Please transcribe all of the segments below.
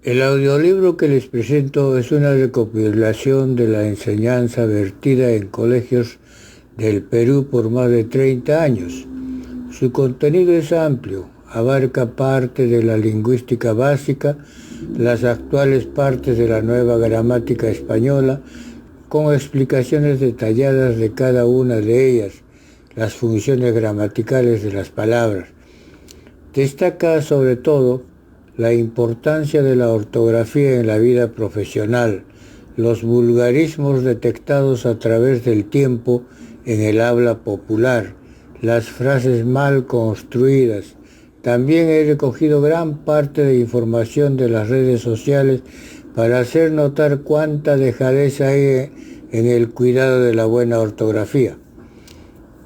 El audiolibro que les presento es una recopilación de la enseñanza vertida en colegios del Perú por más de 30 años. Su contenido es amplio, abarca parte de la lingüística básica, las actuales partes de la nueva gramática española, con explicaciones detalladas de cada una de ellas, las funciones gramaticales de las palabras. Destaca sobre todo la importancia de la ortografía en la vida profesional, los vulgarismos detectados a través del tiempo en el habla popular, las frases mal construidas. También he recogido gran parte de información de las redes sociales para hacer notar cuánta dejadez hay en el cuidado de la buena ortografía.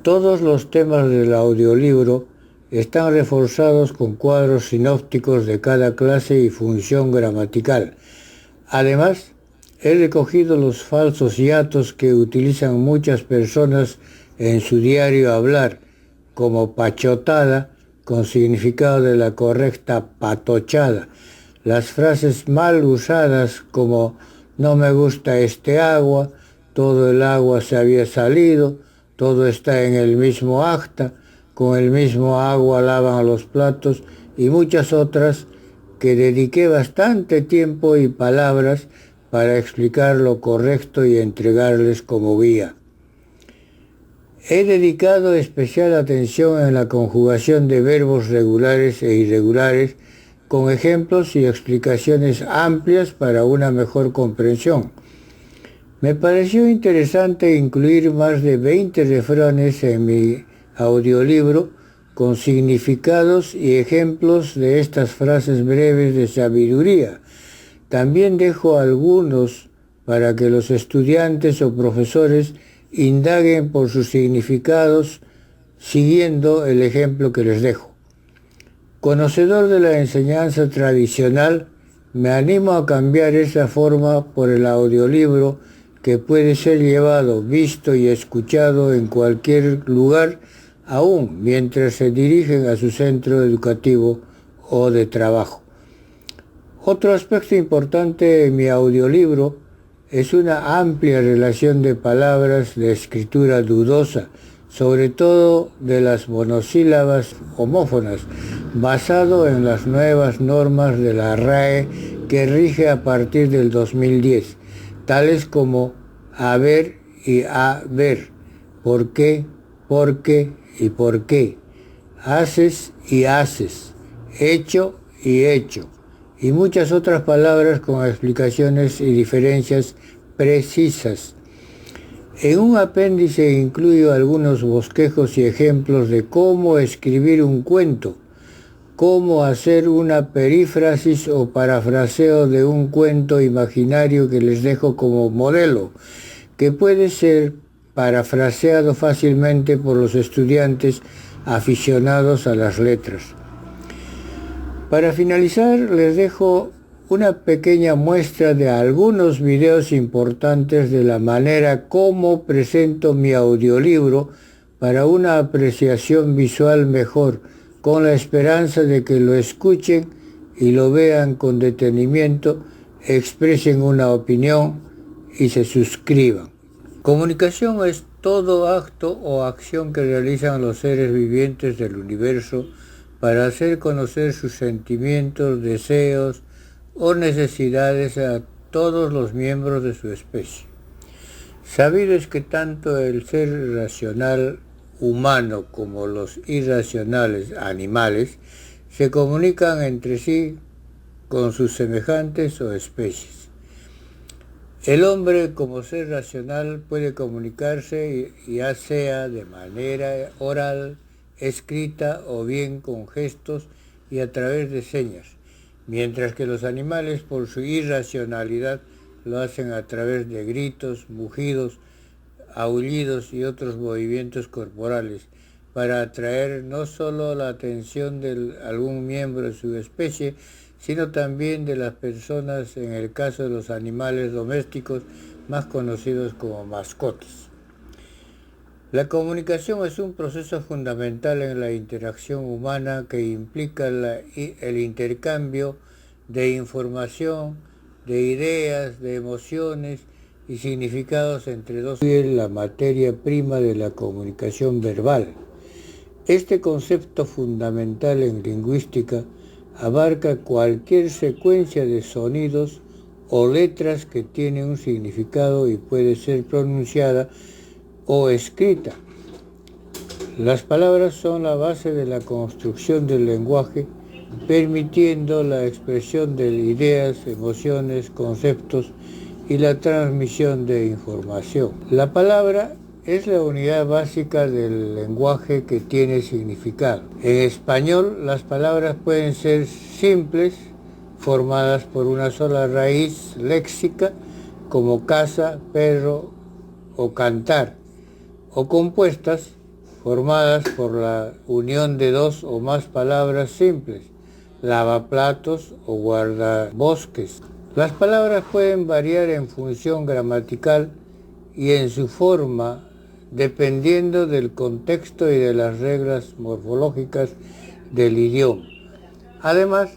Todos los temas del audiolibro están reforzados con cuadros sinópticos de cada clase y función gramatical. Además, he recogido los falsos hiatos que utilizan muchas personas en su diario hablar, como pachotada, con significado de la correcta patochada, las frases mal usadas como no me gusta este agua, todo el agua se había salido, todo está en el mismo acta, con el mismo agua lavan los platos y muchas otras que dediqué bastante tiempo y palabras para explicar lo correcto y entregarles como guía. He dedicado especial atención en la conjugación de verbos regulares e irregulares con ejemplos y explicaciones amplias para una mejor comprensión. Me pareció interesante incluir más de 20 refranes en mi audiolibro con significados y ejemplos de estas frases breves de sabiduría. También dejo algunos para que los estudiantes o profesores indaguen por sus significados siguiendo el ejemplo que les dejo. Conocedor de la enseñanza tradicional, me animo a cambiar esa forma por el audiolibro que puede ser llevado, visto y escuchado en cualquier lugar, aún mientras se dirigen a su centro educativo o de trabajo. Otro aspecto importante en mi audiolibro es una amplia relación de palabras de escritura dudosa, sobre todo de las monosílabas homófonas, basado en las nuevas normas de la RAE que rige a partir del 2010, tales como haber y haber, por qué, porque y por qué, haces y haces, hecho y hecho, y muchas otras palabras con explicaciones y diferencias precisas. En un apéndice incluyo algunos bosquejos y ejemplos de cómo escribir un cuento, cómo hacer una perífrasis o parafraseo de un cuento imaginario que les dejo como modelo, que puede ser parafraseado fácilmente por los estudiantes aficionados a las letras. Para finalizar, les dejo una pequeña muestra de algunos videos importantes de la manera como presento mi audiolibro para una apreciación visual mejor, con la esperanza de que lo escuchen y lo vean con detenimiento, expresen una opinión y se suscriban. Comunicación es todo acto o acción que realizan los seres vivientes del universo para hacer conocer sus sentimientos, deseos o necesidades a todos los miembros de su especie. Sabido es que tanto el ser racional humano como los irracionales animales se comunican entre sí con sus semejantes o especies. El hombre como ser racional puede comunicarse ya sea de manera oral, escrita o bien con gestos y a través de señas, mientras que los animales por su irracionalidad lo hacen a través de gritos, mugidos, aullidos y otros movimientos corporales para atraer no solo la atención de algún miembro de su especie, sino también de las personas en el caso de los animales domésticos más conocidos como mascotas. La comunicación es un proceso fundamental en la interacción humana que implica el intercambio de información, de ideas, de emociones y significados entre dos. Es la materia prima de la comunicación verbal. Este concepto fundamental en lingüística abarca cualquier secuencia de sonidos o letras que tiene un significado y puede ser pronunciada o escrita. Las palabras son la base de la construcción del lenguaje, permitiendo la expresión de ideas, emociones, conceptos y la transmisión de información. La palabra es la unidad básica del lenguaje que tiene significado. En español, las palabras pueden ser simples, formadas por una sola raíz léxica, como casa, perro o cantar, o compuestas, formadas por la unión de dos o más palabras simples, lavaplatos o guardabosques. Las palabras pueden variar en función gramatical y en su forma, dependiendo del contexto y de las reglas morfológicas del idioma. Además,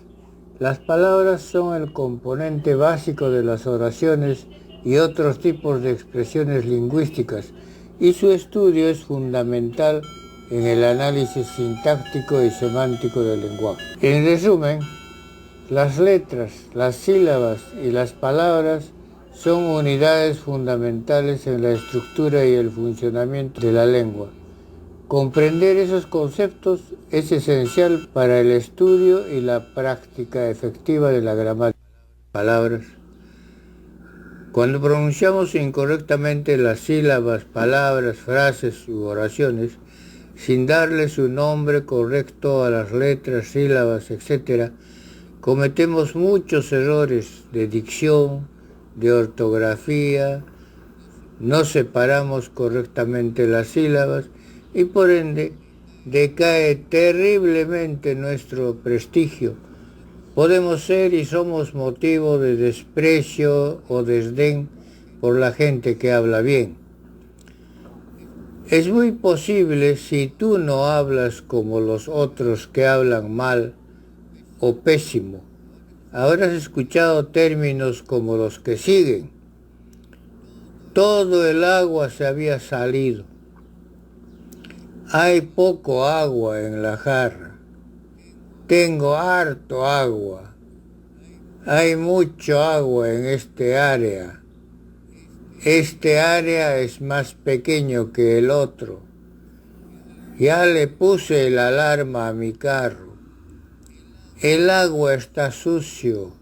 las palabras son el componente básico de las oraciones y otros tipos de expresiones lingüísticas, y su estudio es fundamental en el análisis sintáctico y semántico del lenguaje. En resumen, las letras, las sílabas y las palabras son unidades fundamentales en la estructura y el funcionamiento de la lengua. Comprender esos conceptos es esencial para el estudio y la práctica efectiva de la gramática. Palabras. Cuando pronunciamos incorrectamente las sílabas, palabras, frases u oraciones, sin darle su nombre correcto a las letras, sílabas, etc., cometemos muchos errores de dicción, de ortografía, no separamos correctamente las sílabas y por ende decae terriblemente nuestro prestigio. Podemos ser y somos motivo de desprecio o desdén por la gente que habla bien. Es muy posible, si tú no hablas como los otros que hablan mal o pésimo, habrás escuchado términos como los que siguen. Todo el agua se había salido. Hay poco agua en la jarra. Tengo harto agua. Hay mucho agua en este área. Este área es más pequeño que el otro. Ya le puse la alarma a mi carro. El agua está sucio.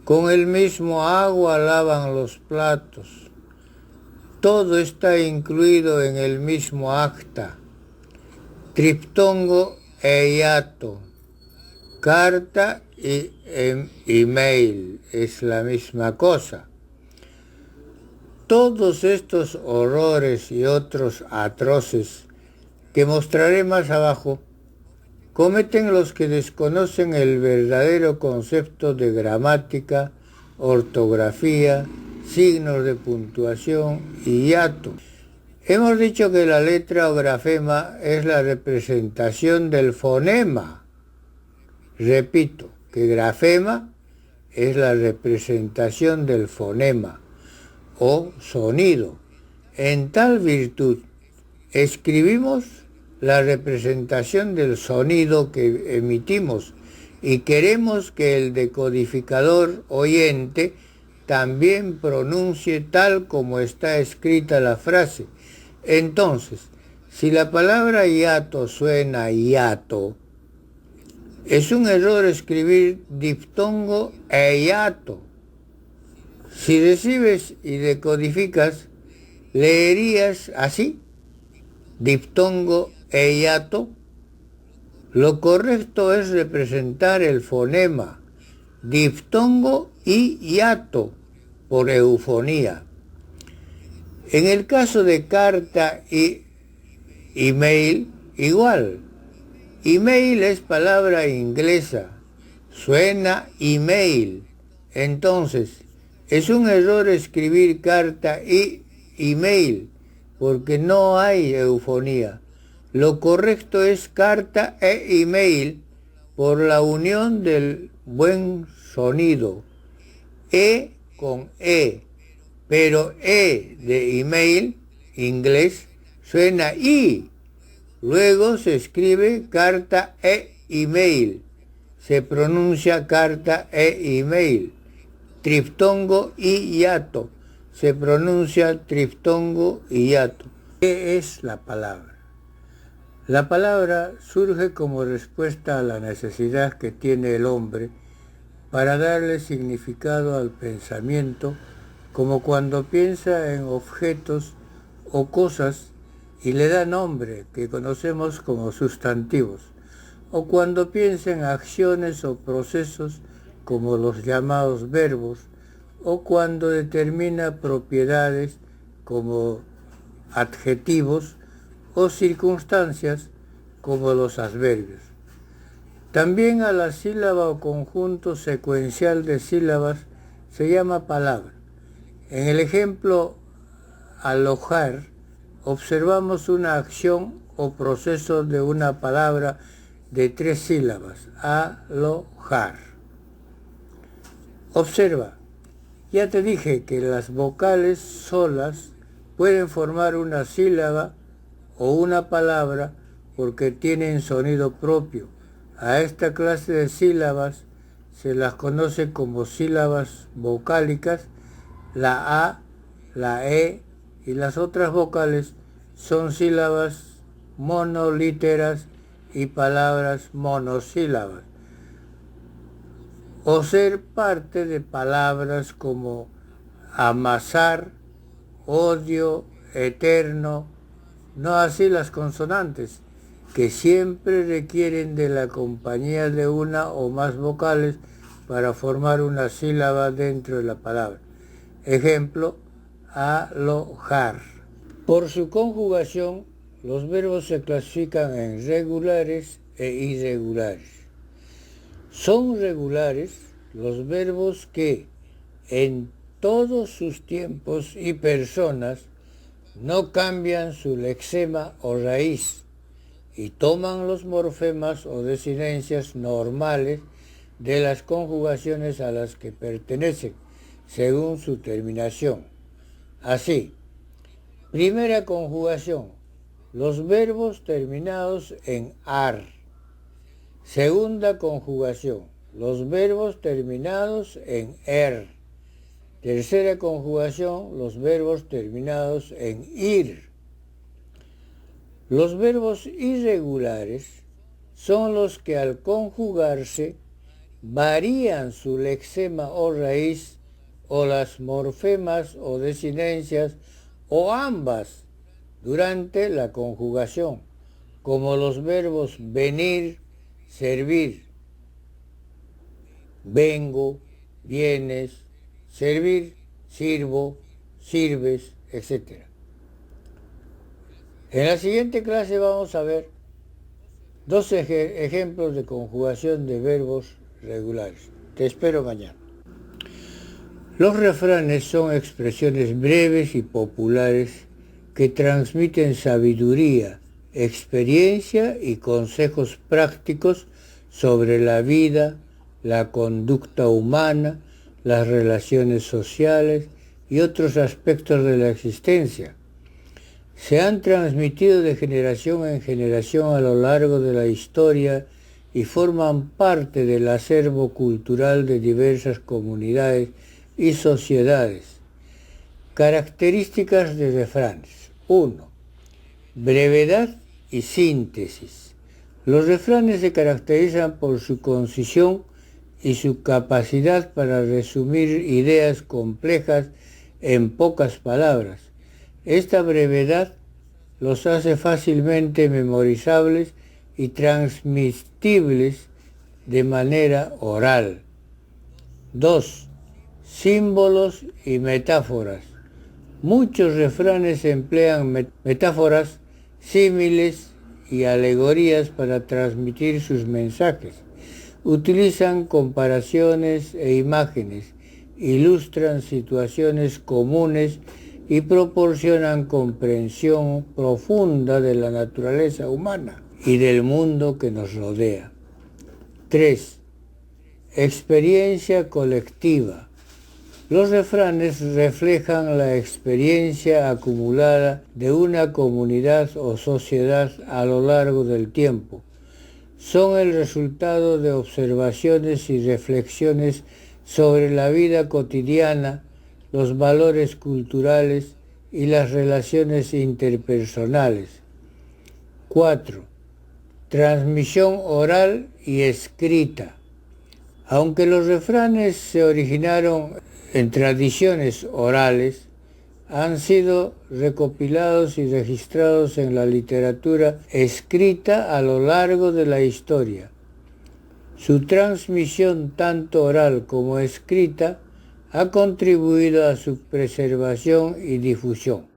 Con el mismo agua lavan los platos. Todo está incluido en el mismo acta. Triptongo e hiato. Carta y email es la misma cosa. Todos estos horrores y otros atroces que mostraré más abajo cometen los que desconocen el verdadero concepto de gramática, ortografía, signos de puntuación y hiato. Hemos dicho que la letra o grafema es la representación del fonema. Repito, que grafema es la representación del fonema o sonido. En tal virtud, escribimos la representación del sonido que emitimos y queremos que el decodificador oyente también pronuncie tal como está escrita la frase. Entonces, si la palabra hiato suena hiato, es un error escribir diftongo e hiato. Si recibes y decodificas, leerías así, diftongo e hiato. Lo correcto es representar el fonema diftongo y hiato por eufonía. En el caso de carta y email, igual. Email es palabra inglesa, suena email. Entonces, es un error escribir carta y email, porque no hay eufonía. Lo correcto es carta e email, por la unión del buen sonido, E con E, pero E de email, inglés, suena I. Luego se escribe carta e email, se pronuncia carta e email. Triftongo y hiato, se pronuncia triftongo y hiato. ¿Qué es la palabra? La palabra surge como respuesta a la necesidad que tiene el hombre para darle significado al pensamiento, como cuando piensa en objetos o cosas y le da nombre que conocemos como sustantivos, o cuando piensa en acciones o procesos como los llamados verbos, o cuando determina propiedades como adjetivos o circunstancias como los adverbios. También a la sílaba o conjunto secuencial de sílabas se llama palabra. En el ejemplo alojar, observamos una acción o proceso de una palabra de 3 sílabas, alojar. Observa, ya te dije que las vocales solas pueden formar una sílaba o una palabra porque tienen sonido propio. A esta clase de sílabas se las conoce como sílabas vocálicas. La A, la E y las otras vocales son sílabas monolíteras y palabras monosílabas, o ser parte de palabras como amasar, odio, eterno, no así las consonantes, que siempre requieren de la compañía de una o más vocales para formar una sílaba dentro de la palabra. Ejemplo, alojar. Por su conjugación, los verbos se clasifican en regulares e irregulares. Son regulares los verbos que, en todos sus tiempos y personas, no cambian su lexema o raíz y toman los morfemas o desinencias normales de las conjugaciones a las que pertenecen, según su terminación. Así, primera conjugación, los verbos terminados en ar. Segunda conjugación, los verbos terminados en er. Tercera conjugación, los verbos terminados en ir. Los verbos irregulares son los que al conjugarse varían su lexema o raíz o las morfemas o desinencias o ambas durante la conjugación, como los verbos venir, servir, vengo, vienes, servir, sirvo, sirves, etc. En la siguiente clase vamos a ver dos ejemplos de conjugación de verbos regulares. Te espero mañana. Los refranes son expresiones breves y populares que transmiten sabiduría, experiencia y consejos prácticos sobre la vida, la conducta humana, las relaciones sociales y otros aspectos de la existencia. Se han transmitido de generación en generación a lo largo de la historia y forman parte del acervo cultural de diversas comunidades y sociedades. Características de refranes. 1. Brevedad y síntesis. Los refranes se caracterizan por su concisión y su capacidad para resumir ideas complejas en pocas palabras. Esta brevedad los hace fácilmente memorizables y transmitibles de manera oral. 2. Símbolos y metáforas. Muchos refranes emplean metáforas, símiles y alegorías para transmitir sus mensajes. Utilizan comparaciones e imágenes, ilustran situaciones comunes y proporcionan comprensión profunda de la naturaleza humana y del mundo que nos rodea. 3. Experiencia colectiva. Los refranes reflejan la experiencia acumulada de una comunidad o sociedad a lo largo del tiempo. Son el resultado de observaciones y reflexiones sobre la vida cotidiana, los valores culturales y las relaciones interpersonales. 4. Transmisión oral y escrita. Aunque los refranes se originaron en tradiciones orales, han sido recopilados y registrados en la literatura escrita a lo largo de la historia. Su transmisión tanto oral como escrita ha contribuido a su preservación y difusión.